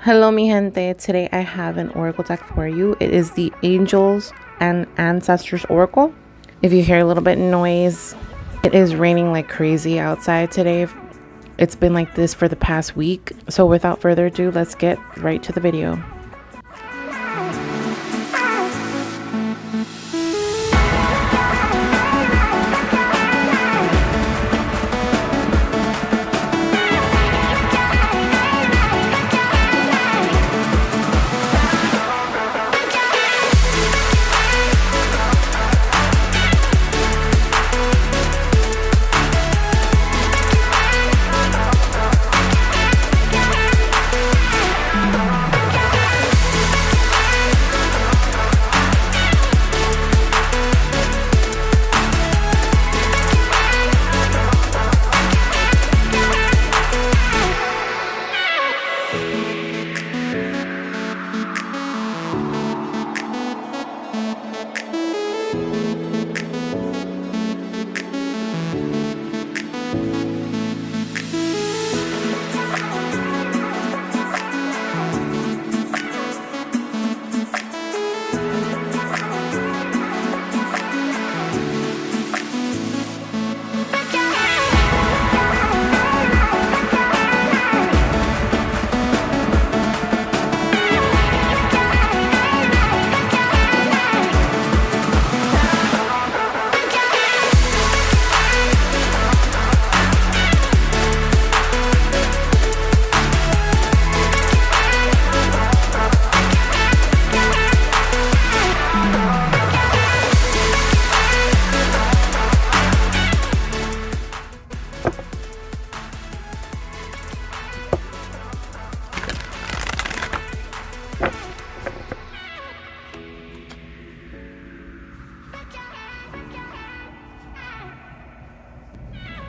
Hello mi gente, today I have an oracle deck for you. It is the Angels and Ancestors Oracle. If you hear a little bit of noise, it is raining like crazy outside today. It's been like this for the past week. So without further ado, let's get right to the video.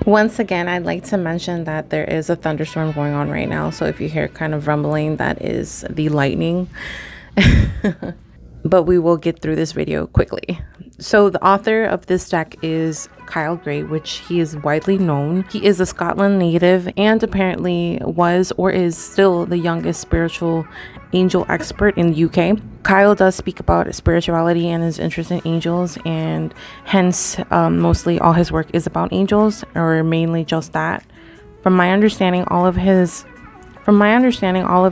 Once again, I'd like to mention that there is a thunderstorm going on right now. So if you hear kind of rumbling, that is the lightning. But we will get through this video quickly. So the author of this deck is Kyle Gray, which he is widely known. He is a Scotland native and apparently was or is still the youngest spiritual angel expert in the UK. Kyle does speak about spirituality and his interest in angels, and hence mostly all his work is about angels, or mainly just that. From my understanding, all of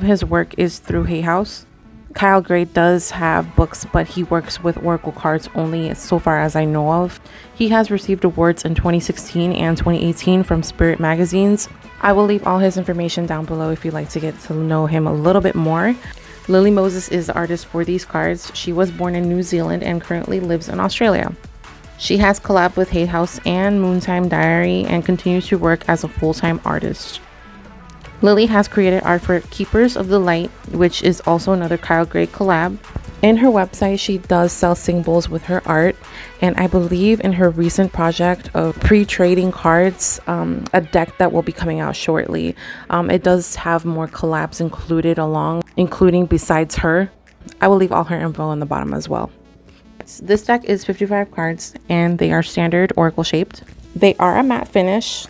his work is through Hay House. Kyle Gray does have books, but he works with oracle cards only so far as I know of. He has received awards in 2016 and 2018 from Spirit magazines. I will leave all his information down below if you'd like to get to know him a little bit more. Lily Moses is the artist for these cards. She was born in New Zealand and currently lives in Australia. She has collabed with Hay House and Moontime Diary and continues to work as a full-time artist. Lily has created art for Keepers of the Light, which is also another Kyle Gray collab. In her website, she does sell symbols with her art, and I believe in her recent project of pre-trading cards, a deck that will be coming out shortly. It does have more collabs included including besides her. I will leave all her info on the bottom as well. This deck is 55 cards, and they are standard oracle shaped. They are a matte finish.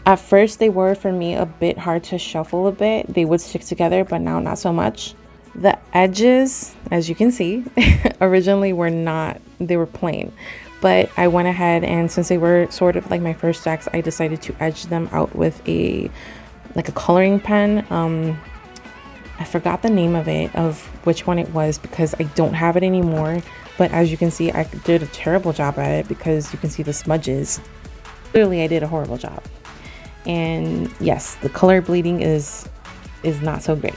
At first, they were, for me, a bit hard to shuffle a bit. They would stick together, but now not so much. The edges, as you can see, originally were not, they were plain. But I went ahead, and since they were sort of like my first decks, I decided to edge them out with a coloring pen. I forgot the name of it, of which one it was, because I don't have it anymore. But as you can see, I did a terrible job at it because you can see the smudges. Clearly, I did a horrible job. And yes, the color bleeding is not so great.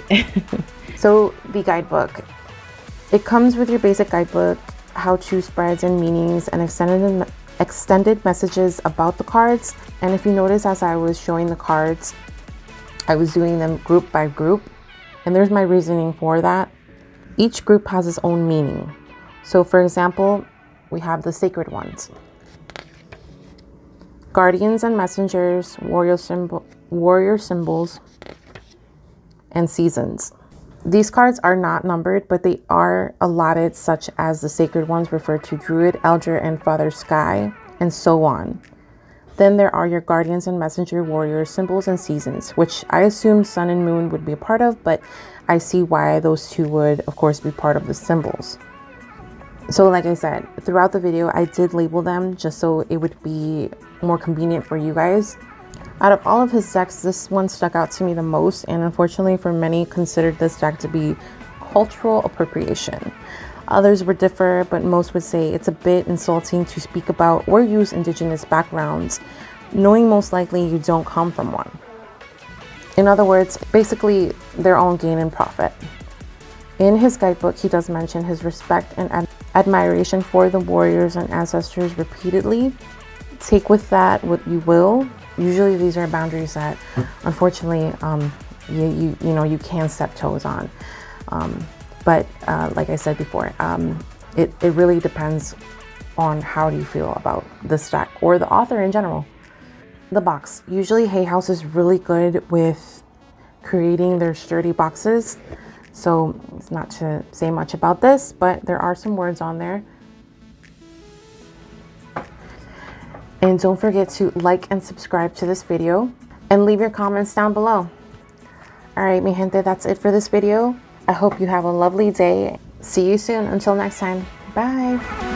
So the guidebook, it comes with your basic guidebook, how-to spreads and meanings, and extended messages about the cards. And if you notice, as I was showing the cards, I was doing them group by group, and there's my reasoning for that. Each group has its own meaning. So for example, we have the sacred ones: guardians and messengers, warrior symbols, and seasons. These cards are not numbered, but they are allotted, such as the sacred ones refer to Druid, Elder, and Father Sky, and so on. Then there are your guardians and messenger warriors, symbols and seasons, which I assume sun and moon would be a part of, but I see why those two would of course be part of the symbols. So like I said, throughout the video, I did label them just so it would be more convenient for you guys. Out of all of his decks, this one stuck out to me the most, and unfortunately for many considered this deck to be cultural appropriation. Others would differ, but most would say it's a bit insulting to speak about or use indigenous backgrounds, knowing most likely you don't come from one. In other words, basically their own gain and profit. In his guidebook, he does mention his respect and admiration for the warriors and ancestors repeatedly. Take with that what you will. Usually these are boundaries that unfortunately you know you can step toes on. But like I said before, it really depends on how do you feel about this deck or the author in general. The box. Usually Hay House is really good with creating their sturdy boxes. So it's not to say much about this, but there are some words on there. And don't forget to like and subscribe to this video and leave your comments down below. All right, mi gente, that's it for this video. I hope you have a lovely day. See you soon. Until next time. Bye.